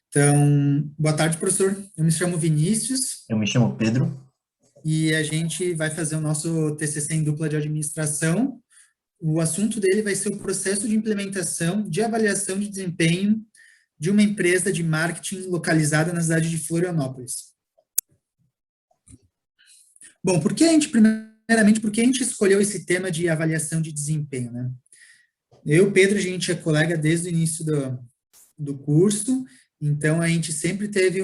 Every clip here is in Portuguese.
Então, boa tarde, professor. Eu me chamo Vinícius Eu me chamo Pedro. e a gente vai fazer o nosso TCC em dupla de administração. O assunto dele vai ser o processo de implementação de avaliação de desempenho de uma empresa de marketing localizada na cidade de Florianópolis. Bom, primeiramente, por que a gente escolheu esse tema de avaliação de desempenho, né? Eu, Pedro, a gente é colega desde o início do curso, então a gente sempre teve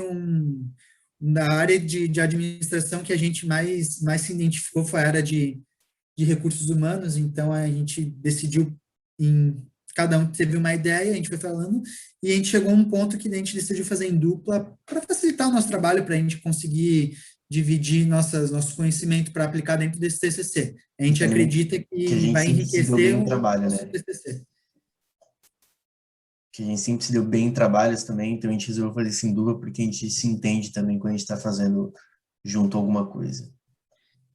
da área de administração que a gente mais se identificou foi a área de recursos humanos, então a gente decidiu cada um teve uma ideia, a gente foi falando, e a gente chegou a um ponto que a gente decidiu fazer em dupla para facilitar o nosso trabalho, para a gente conseguir dividir nosso conhecimento para aplicar dentro desse TCC. A E gente também acredita que a que gente vai sempre se deu bem enriquecer em o trabalho, nosso né? TCC. Que a gente sempre se deu bem em trabalhos também, então a gente resolveu fazer isso em dupla porque a gente se entende também quando a gente está fazendo junto alguma coisa.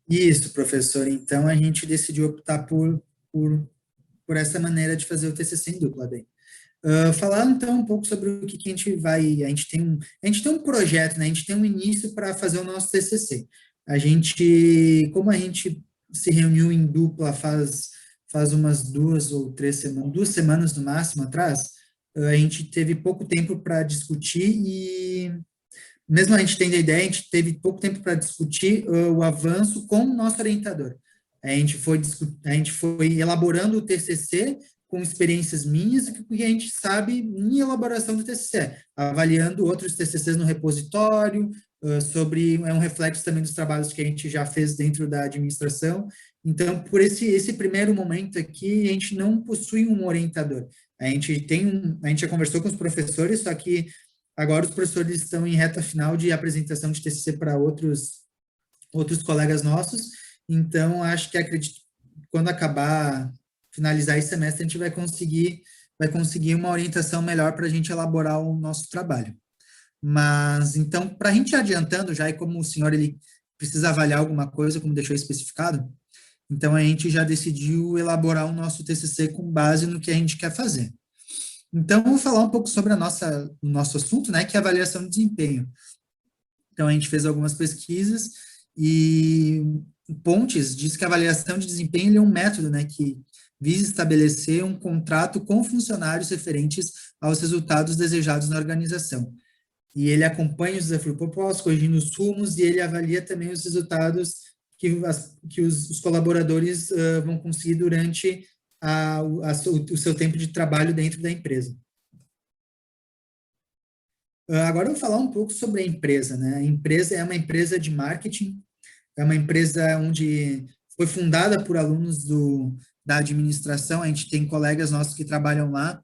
Isso, professor. Então, a gente decidiu optar por, por essa maneira de fazer o TCC em dupla, bem. Falar, então, um pouco sobre o que a gente vai... a gente tem um projeto, né? A gente tem um início para fazer o nosso TCC. Como a gente se reuniu em dupla faz umas 2 ou 3 semanas, 2 semanas no máximo atrás, a gente teve pouco tempo para discutir e mesmo a gente tendo a ideia, a gente teve pouco tempo para discutir o avanço com o nosso orientador. A gente foi elaborando o TCC com experiências minhas e que a gente sabe em elaboração do TCC, avaliando outros TCCs no repositório, é um reflexo também dos trabalhos que a gente já fez dentro da administração. Então, por esse primeiro momento aqui, a gente não possui um orientador. A gente já conversou com os professores, só que agora os professores estão em reta final de apresentação de TCC para outros colegas nossos, então acho que acredito que quando finalizar esse semestre, a gente vai conseguir uma orientação melhor para a gente elaborar o nosso trabalho. Mas, então, para a gente ir adiantando já, e como o senhor ele precisa avaliar alguma coisa, como deixou especificado, então a gente já decidiu elaborar o nosso TCC com base no que a gente quer fazer. Então, vou falar um pouco sobre o nosso assunto, né, que é a avaliação de desempenho. Então, a gente fez algumas pesquisas e o Pontes diz que a avaliação de desempenho é um método, né, que visa estabelecer um contrato com funcionários referentes aos resultados desejados na organização. E ele acompanha os desafios propostos, corrigindo os rumos, e ele avalia também os resultados que os colaboradores vão conseguir durante o seu tempo de trabalho dentro da empresa. Agora eu vou falar um pouco sobre a empresa, né? A empresa é uma empresa de marketing, é uma empresa onde foi fundada por alunos da administração, a gente tem colegas nossos que trabalham lá,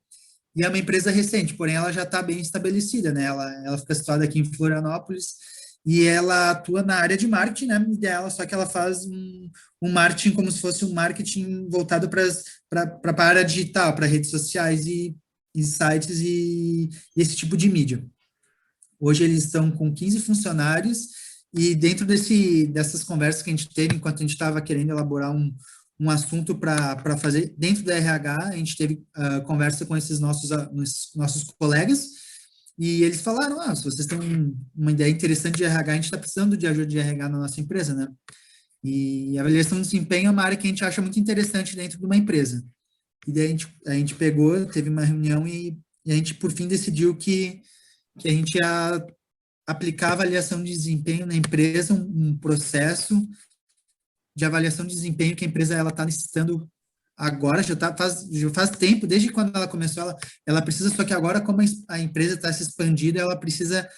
e é uma empresa recente, porém ela já está bem estabelecida, né? Ela fica situada aqui em Florianópolis, e ela atua na área de marketing, né? Dela, só que ela faz um marketing como se fosse um marketing voltado para a área digital, para redes sociais e sites e esse tipo de mídia. Hoje eles estão com 15 funcionários e dentro dessas conversas que a gente teve, enquanto a gente estava querendo elaborar um assunto para fazer dentro da RH, a gente teve conversa com esses nossos colegas e eles falaram, se vocês têm uma ideia interessante de RH, a gente está precisando de ajuda de RH na nossa empresa, né? E a avaliação de desempenho é uma área que a gente acha muito interessante dentro de uma empresa. E daí a gente pegou, teve uma reunião e a gente, por fim, decidiu que a gente ia aplicar avaliação de desempenho na empresa, um processo de avaliação de desempenho que a empresa ela está necessitando agora, já faz tempo, desde quando ela começou, ela precisa, só que agora, como a empresa está se expandindo, ela precisa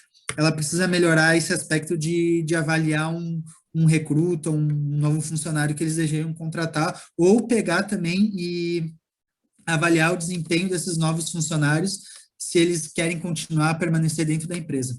melhorar esse aspecto de avaliar um recruta, um novo funcionário que eles desejam contratar, ou pegar também e avaliar o desempenho desses novos funcionários, se eles querem continuar a permanecer dentro da empresa.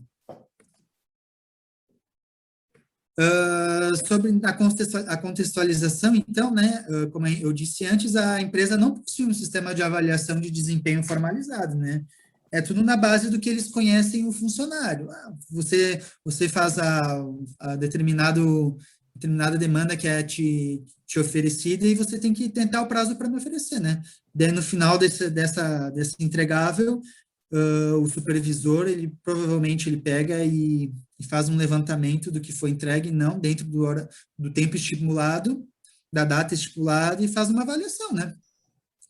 Sobre a contextualização, então, né, como eu disse antes, a empresa não possui um sistema de avaliação de desempenho formalizado, né? É tudo na base do que eles conhecem o funcionário. Você faz a determinada demanda que é te oferecida e você tem que tentar o prazo para me oferecer, né? Daí, no final desse entregável, o supervisor, ele provavelmente ele pega e faz um levantamento do que foi entregue, não dentro do tempo estipulado, da data estipulada, e faz uma avaliação, né?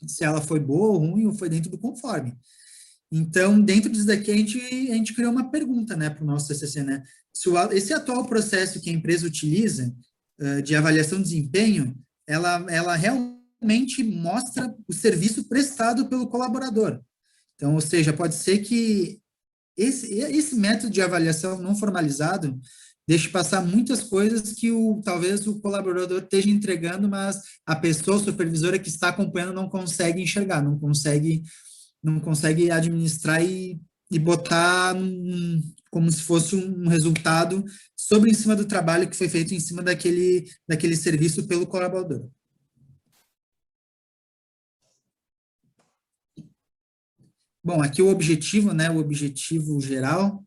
Se ela foi boa ou ruim, ou foi dentro do conforme. Então, dentro disso daqui, a gente criou uma pergunta, né, para o nosso TCC, né? Se esse atual processo que a empresa utiliza, de avaliação de desempenho, ela realmente mostra o serviço prestado pelo colaborador. Então, ou seja, pode ser que esse método de avaliação não formalizado deixe passar muitas coisas que talvez o colaborador esteja entregando, mas a pessoa supervisora que está acompanhando não consegue enxergar, não consegue administrar e botar como se fosse um resultado sobre em cima do trabalho que foi feito em cima daquele serviço pelo colaborador. Bom, aqui o objetivo, né, o objetivo geral,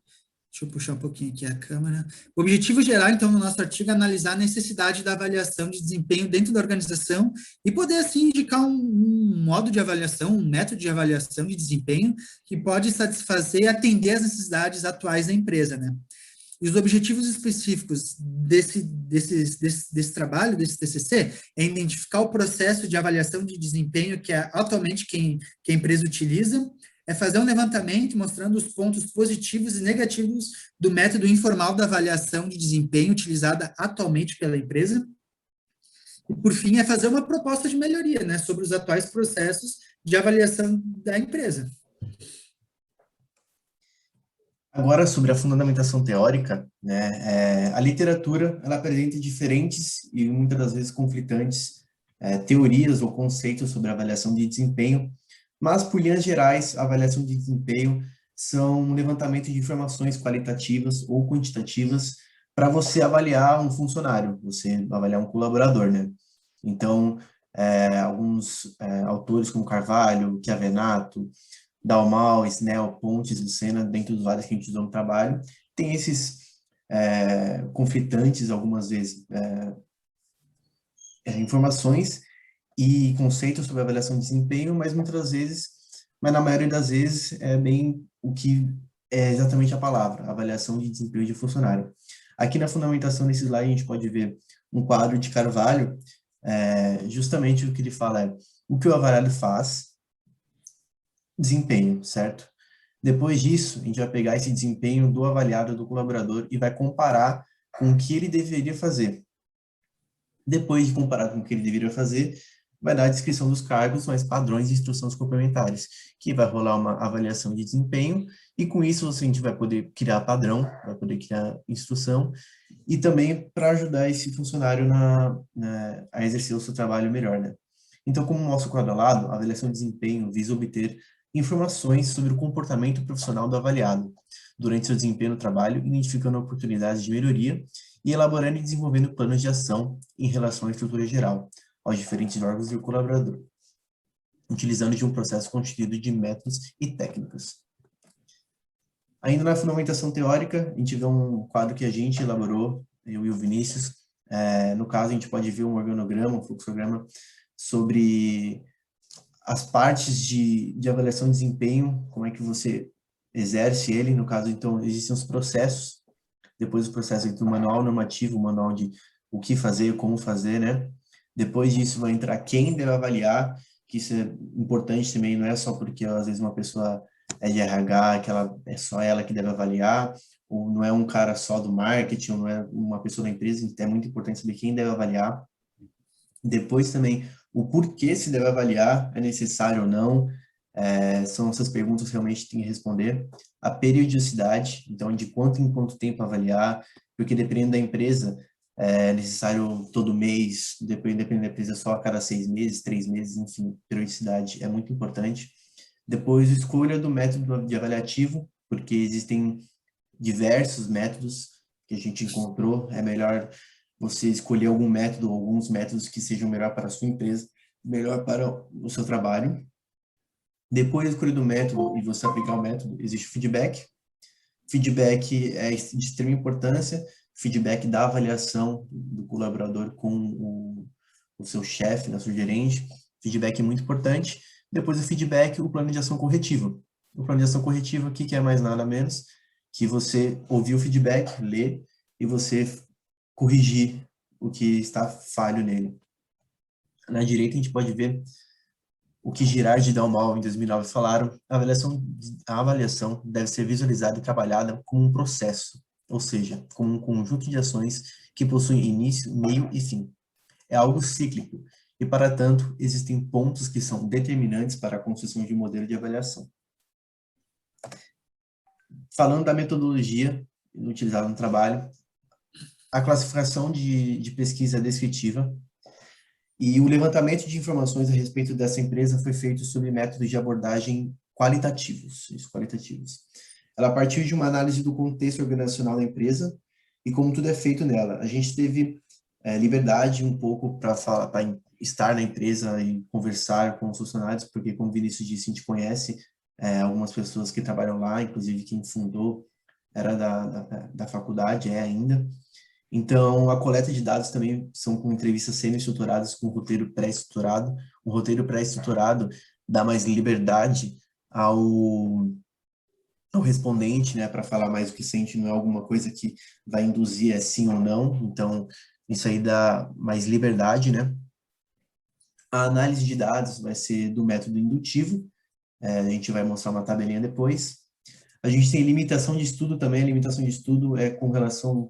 deixa eu puxar um pouquinho aqui a câmera. O objetivo geral, então, no nosso artigo é analisar a necessidade da avaliação de desempenho dentro da organização e poder, assim, indicar um modo de avaliação, um método de avaliação de desempenho que pode satisfazer e atender às necessidades atuais da empresa, né? E os objetivos específicos desse trabalho, desse TCC, é identificar o processo de avaliação de desempenho que é atualmente que a empresa utiliza, é fazer um levantamento mostrando os pontos positivos e negativos do método informal da avaliação de desempenho utilizada atualmente pela empresa. E, por fim, é fazer uma proposta de melhoria, né, sobre os atuais processos de avaliação da empresa. Agora, sobre a fundamentação teórica, né, a literatura, ela apresenta diferentes e muitas das vezes conflitantes teorias ou conceitos sobre avaliação de desempenho, mas, por linhas gerais, a avaliação de desempenho são um levantamento de informações qualitativas ou quantitativas para você avaliar um funcionário, você avaliar um colaborador, né? Então, alguns autores como Carvalho, Chiavenato, Dalmau, Snell, Pontes, Lucena, dentro dos vários que a gente usou no trabalho, tem esses conflitantes, algumas vezes, informações e conceitos sobre avaliação de desempenho, mas muitas vezes, mas na maioria das vezes, é bem o que é exatamente a palavra, avaliação de desempenho de funcionário. Aqui na fundamentação desse slide, a gente pode ver um quadro de Carvalho, justamente o que ele fala é o que o avaliado faz, desempenho, certo? Depois disso, a gente vai pegar esse desempenho do avaliado, do colaborador, e vai comparar com o que ele deveria fazer. Depois de comparar com o que ele deveria fazer, vai dar a descrição dos cargos, mais padrões e instruções complementares, que vai rolar uma avaliação de desempenho, e com isso a gente vai poder criar padrão, vai poder criar instrução, e também para ajudar esse funcionário a exercer o seu trabalho melhor, né? Então, como mostra o quadro ao lado, a avaliação de desempenho visa obter informações sobre o comportamento profissional do avaliado durante seu desempenho no trabalho, identificando oportunidades de melhoria e elaborando e desenvolvendo planos de ação em relação à estrutura geral, aos diferentes órgãos e ao colaborador, utilizando de um processo constituído de métodos e técnicas. Ainda na fundamentação teórica, a gente vê um quadro que a gente elaborou, eu e o Vinícius. No caso, a gente pode ver um organograma, um fluxograma, sobre as partes de avaliação de desempenho, como é que você exerce ele, no caso, então, existem os processos, depois o processo entre o manual normativo, o manual de o que fazer, como fazer, né? Depois disso vai entrar quem deve avaliar, que isso é importante também, não é só porque às vezes uma pessoa é de RH, que é só ela que deve avaliar, ou não é um cara só do marketing, ou não é uma pessoa da empresa, então é muito importante saber quem deve avaliar. Depois também o porquê se deve avaliar, é necessário ou não, são essas perguntas que realmente tem que responder. A periodicidade, então de quanto em quanto tempo avaliar, porque dependendo da empresa, é necessário todo mês, dependendo da empresa só a cada 6 meses, 3 meses, enfim, periodicidade é muito importante. Depois, escolha do método de avaliativo, porque existem diversos métodos que a gente encontrou, é melhor você escolher algum método, alguns métodos que sejam melhor para a sua empresa, melhor para o seu trabalho. Depois de escolher do método e você aplicar o método, existe o feedback. Feedback é de extrema importância, feedback da avaliação do colaborador com o seu chefe, seu gerente. Feedback é muito importante. Depois do feedback, o plano de ação corretivo. O plano de ação corretiva, o que é mais nada menos que você ouvir o feedback, ler e você corrigir o que está falho nele. Na direita, a gente pode ver o que Girard e Dalmau, em 2009, falaram. A avaliação deve ser visualizada e trabalhada como um processo, ou seja, como um conjunto de ações que possuem início, meio e fim. É algo cíclico, e, para tanto, existem pontos que são determinantes para a construção de um modelo de avaliação. Falando da metodologia utilizada no trabalho, a classificação de pesquisa descritiva e o levantamento de informações a respeito dessa empresa foi feito sob métodos de abordagem qualitativos. Ela partiu de uma análise do contexto organizacional da empresa e como tudo é feito nela. A gente teve liberdade um pouco para estar na empresa e conversar com os funcionários, porque, como o Vinícius disse, a gente conhece algumas pessoas que trabalham lá, inclusive quem fundou era da faculdade, é ainda. Então, a coleta de dados também são com entrevistas semi-estruturadas, com roteiro pré-estruturado. O roteiro pré-estruturado dá mais liberdade ao respondente, né, para falar mais o que sente, não é alguma coisa que vai induzir sim ou não. Então, isso aí dá mais liberdade, né? A análise de dados vai ser do método indutivo. A gente vai mostrar uma tabelinha depois. A gente tem limitação de estudo também. A limitação de estudo é com relação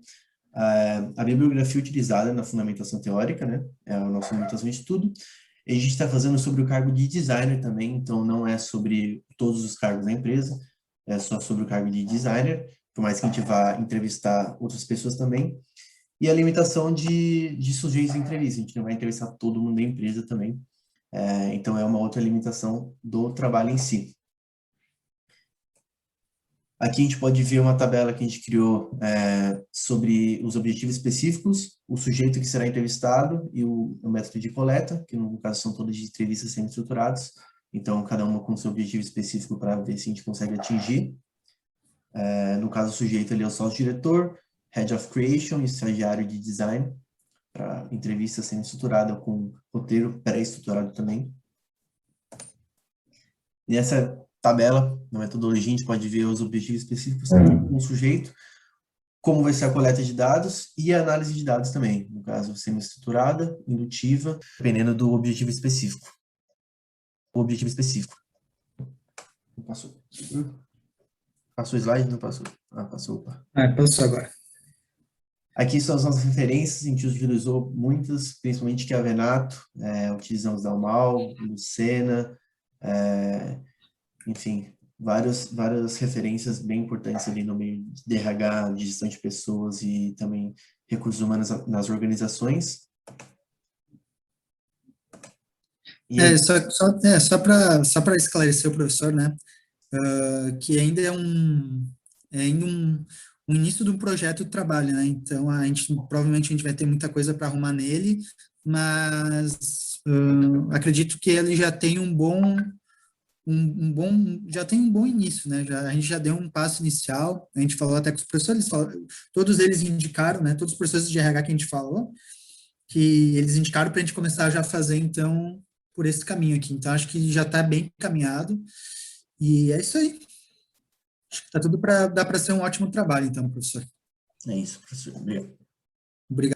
à bibliografia utilizada na fundamentação teórica, né? É a nossa limitação de estudo. E a gente está fazendo sobre o cargo de designer também, então não é sobre todos os cargos da empresa, é só sobre o cargo de designer, por mais que a gente vá entrevistar outras pessoas também. E a limitação de sujeitos de entrevista, a gente não vai entrevistar todo mundo da empresa também. Então é uma outra limitação do trabalho em si. Aqui a gente pode ver uma tabela que a gente criou sobre os objetivos específicos, o sujeito que será entrevistado e o método de coleta, que no caso são todas de entrevistas semi-estruturadas. Então, cada uma com seu objetivo específico para ver se a gente consegue atingir. No caso, o sujeito ali é o sócio-diretor, Head of Creation e estagiário de Design, para entrevista semi-estruturada com roteiro pré-estruturado também. Nessa tabela, na metodologia, a gente pode ver os objetivos específicos também com o sujeito, como vai ser a coleta de dados e a análise de dados também, no caso, semi-estruturada, indutiva, dependendo do objetivo específico. O objetivo específico. Não passou. Passou o slide? Não passou. Ah, passou. Opa. Passou agora. Aqui são as nossas referências, a gente utilizou muitas, principalmente que a Venato, utilizamos Dalmau, Lucena, enfim, várias referências bem importantes ali no meio de RH, de gestão de pessoas e também recursos humanos nas organizações. E só para esclarecer o professor, né, que ainda é um início de um projeto de trabalho, né, então provavelmente a gente vai ter muita coisa para arrumar nele, mas acredito que ele já tem já tem um bom início, né? A gente já deu um passo inicial, a gente falou até com os professores, todos eles indicaram, né? Todos os professores de RH que a gente falou, que eles indicaram para a gente começar já a fazer, então, por esse caminho aqui. Então, acho que já está bem encaminhado, e é isso aí. Acho que tá tudo dá para ser um ótimo trabalho, então, professor. É isso, professor. Obrigado. Obrigado.